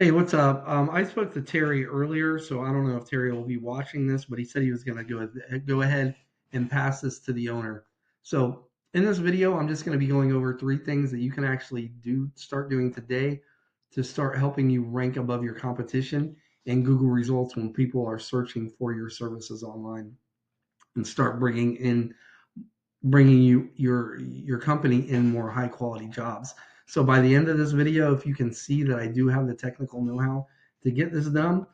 Hey, what's up? I spoke to Terry earlier, so I don't know if Terry will be watching this, but he said he was going to go ahead and pass this to the owner. So in this video, I'm just going to be going over three things that you can actually start doing today to start helping you rank above your competition in Google results when people are searching for your services online, and start bringing your company in more high quality jobs. So by the end of this video, if you can see that I do have the technical know-how to get this done,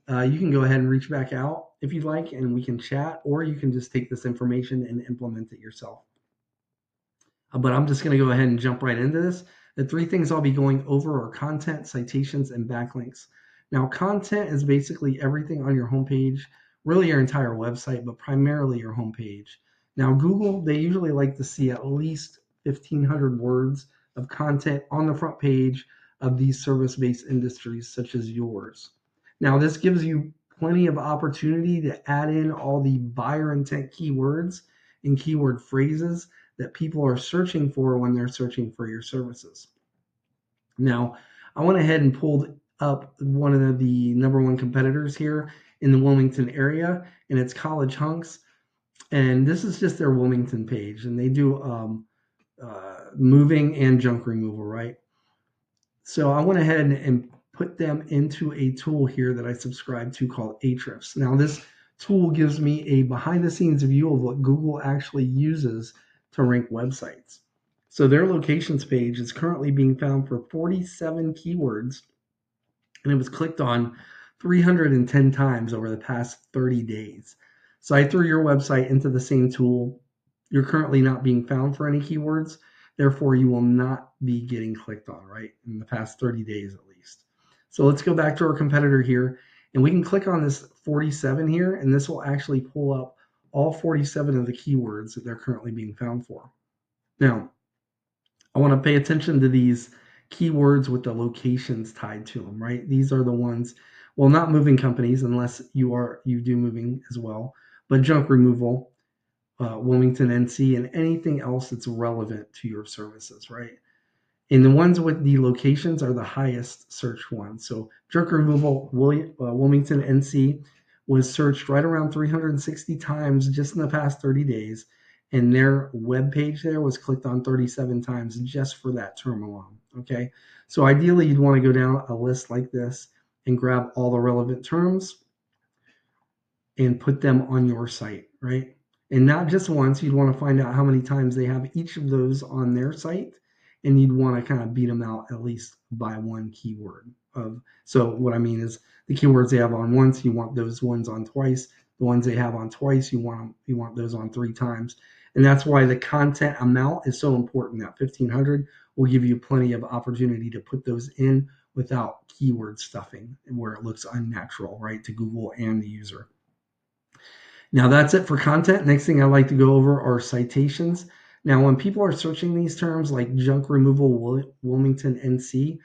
you can go ahead and reach back out if you'd like, and we can chat, or you can just take this information and implement it yourself. But I'm just going to go ahead and jump right into this. The three things I'll be going over are content, citations, and backlinks. Now, content is basically everything on your homepage, really your entire website, but primarily your homepage. Now, Google, they usually like to see at least 1,500 words of content on the front page of these service-based industries such as yours. Now, this gives you plenty of opportunity to add in all the buyer intent keywords and keyword phrases that people are searching for when they're searching for your services. Now, I went ahead and pulled up one of the number one competitors here in the Wilmington area, and it's College Hunks. And this is just their Wilmington page, and they do moving and junk removal, right? So I went ahead and put them into a tool here that I subscribe to called Ahrefs. Now, this tool gives me a behind the scenes view of what Google actually uses to rank websites. So their locations page is currently being found for 47 keywords, and it was clicked on 310 times over the past 30 days. So I threw your website into the same tool. You're currently not being found for any keywords. Therefore, you will not be getting clicked on, right? In the past 30 days at least. So let's go back to our competitor here, and we can click on this 47 here, and this will actually pull up all 47 of the keywords that they're currently being found for. Now, I want to pay attention to these keywords with the locations tied to them, right? These are the ones, well, not moving companies unless you do moving as well, but junk removal, Wilmington, NC, and anything else that's relevant to your services, right? And the ones with the locations are the highest search ones. So junk removal, Wilmington, NC was searched right around 360 times just in the past 30 days. And their web page there was clicked on 37 times just for that term alone. Okay. So ideally, you'd want to go down a list like this and grab all the relevant terms and put them on your site, right? And not just once, you'd want to find out how many times they have each of those on their site, and you'd want to kind of beat them out at least by one keyword. So what I mean is the keywords they have on once, you want those ones on twice. The ones they have on twice, you want those on three times. And that's why the content amount is so important. That 1,500 will give you plenty of opportunity to put those in without keyword stuffing where it looks unnatural, right, to Google and the user. Now that's it for content. Next thing I like to go over are citations. Now, when people are searching these terms like junk removal Wilmington, NC,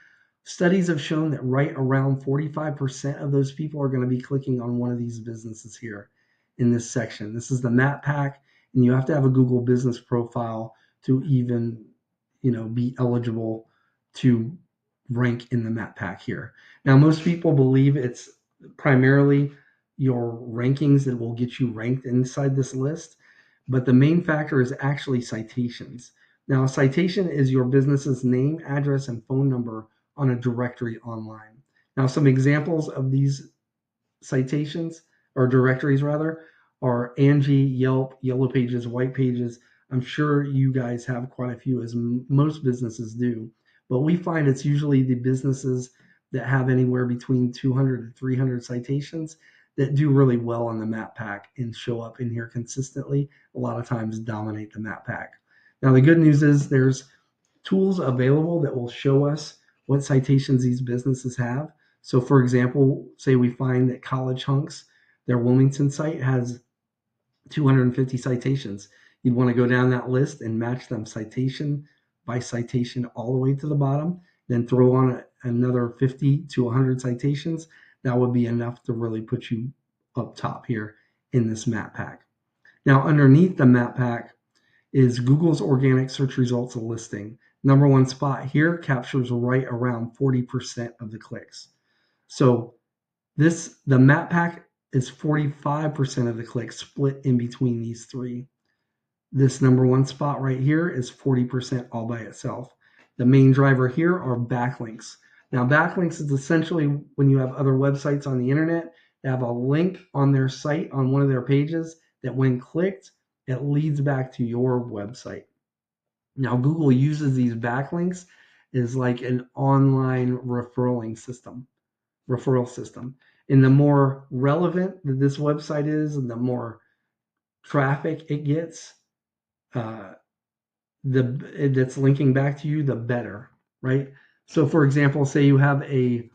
studies have shown that right around 45% of those people are going to be clicking on one of these businesses here in this section. This is the map pack, and you have to have a Google business profile to even, be eligible to rank in the map pack here. Now, most people believe it's primarily your rankings that will get you ranked inside this list, but the main factor is actually citations. Now, a citation is your business's name, address, and phone number on a directory online. Now, some examples of these citations, or directories rather, are Angie, Yelp, Yellow Pages, White Pages. I'm sure you guys have quite a few, as most businesses do, but we find it's usually the businesses that have anywhere between 200 to 300 citations that do really well on the map pack and show up in here consistently. A lot of times dominate the map pack. Now, the good news is there's tools available that will show us what citations these businesses have. So, for example, say we find that College Hunks, their Wilmington site, has 250 citations. You'd want to go down that list and match them citation by citation all the way to the bottom, then throw on another 50 to 100 citations. That would be enough to really put you up top here in this map pack. Now, underneath the map pack is Google's organic search results listing. Number one spot here captures right around 40% of the clicks. So the map pack is 45% of the clicks split in between these three. This number one spot right here is 40% all by itself. The main driver here are backlinks. Now, backlinks is essentially when you have other websites on the internet, they have a link on their site on one of their pages that when clicked, it leads back to your website. Now, Google uses these backlinks as like an online referral system. And the more relevant that this website is and the more traffic it gets, that's linking back to you, the better, right? So, for example, say you have a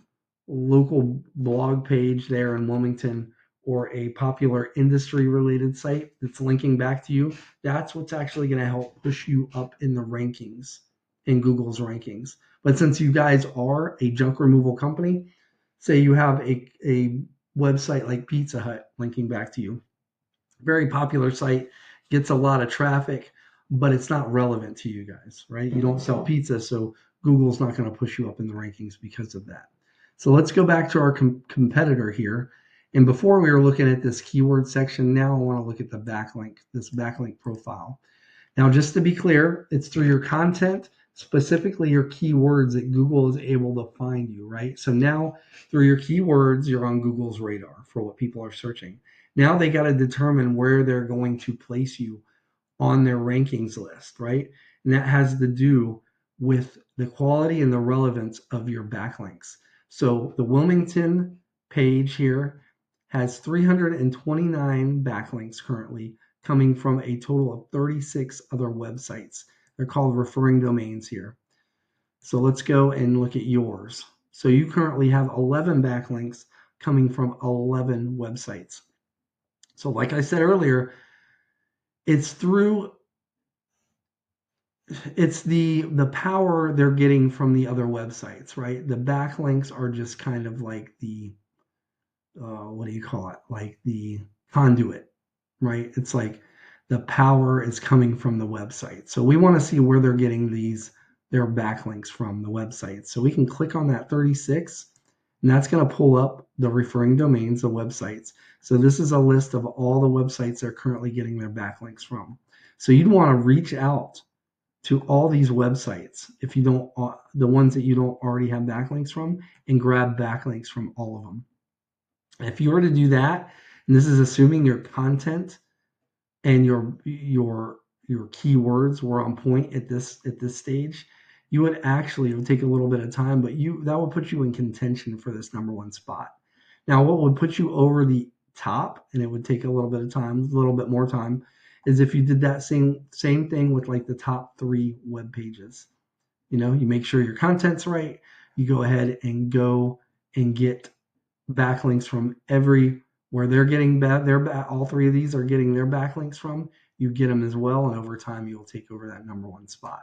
local blog page there in Wilmington or a popular industry related site that's linking back to you. That's what's actually going to help push you up in the rankings, in Google's rankings. But since you guys are a junk removal company, say you have a website like Pizza Hut linking back to you, very popular site, gets a lot of traffic, but it's not relevant to you guys, right? You don't sell pizza, so Google's not going to push you up in the rankings because of that. So let's go back to our competitor here. And before we were looking at this keyword section, now I want to look at the backlink, this backlink profile. Now, just to be clear, it's through your content, specifically your keywords, that Google is able to find you, right? So now through your keywords, you're on Google's radar for what people are searching. Now they got to determine where they're going to place you on their rankings list, right? And that has to do with the quality and the relevance of your backlinks. So the Wilmington page here has 329 backlinks currently, coming from a total of 36 other websites. They're called referring domains here. So let's go and look at yours. So you currently have 11 backlinks coming from 11 websites. So like I said earlier, it's the power they're getting from the other websites, right? The backlinks are just kind of like the what do you call it? Like the conduit, right? It's like the power is coming from the website. So we want to see where they're getting their backlinks from the website. So we can click on that 36, and that's going to pull up the referring domains, the websites. So this is a list of all the websites they're currently getting their backlinks from. So you'd want to reach out to all these websites if you don't, the ones that you don't already have backlinks from, and grab backlinks from all of them. If you were to do that, and this is assuming your content and your keywords were on point at this stage, you would actually, it would take a little bit of time, but that would put you in contention for this number one spot. Now, what would put you over the top, and it would take a little bit of time, a little bit more time, is if you did that same thing with like the top 3 web pages. You make sure your content's right. You go ahead and get backlinks from where they're getting all 3 of these are getting their backlinks from. You get them as well, and over time you'll take over that number one spot.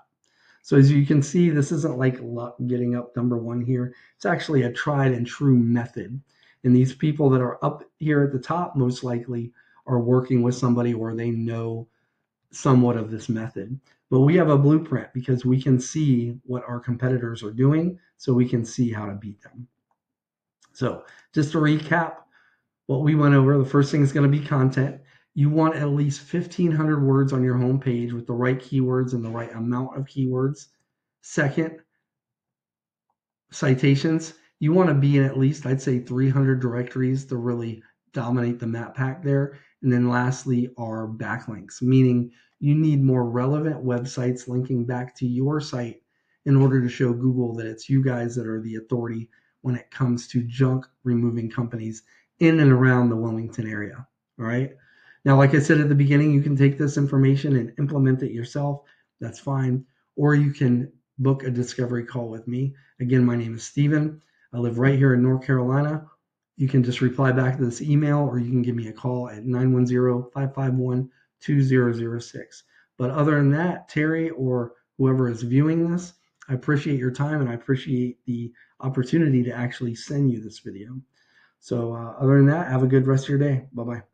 So as you can see, this isn't like luck getting up number one here. It's actually a tried and true method. And these people that are up here at the top most likely are working with somebody, or they know somewhat of this method. But we have a blueprint because we can see what our competitors are doing, so we can see how to beat them. So just to recap what we went over, the first thing is going to be content. You want at least 1,500 words on your homepage with the right keywords and the right amount of keywords. Second, citations. You want to be in at least, I'd say, 300 directories to really dominate the map pack there. And then lastly are backlinks, meaning you need more relevant websites linking back to your site in order to show Google that it's you guys that are the authority when it comes to junk removing companies in and around the Wilmington area. All right. Now, like I said at the beginning, you can take this information and implement it yourself. That's fine. Or you can book a discovery call with me. Again, my name is Steven. I live right here in North Carolina. You can just reply back to this email, or you can give me a call at 910-551-2006. But other than that, Terry or whoever is viewing this, I appreciate your time, and I appreciate the opportunity to actually send you this video. So other than that, have a good rest of your day. Bye-bye.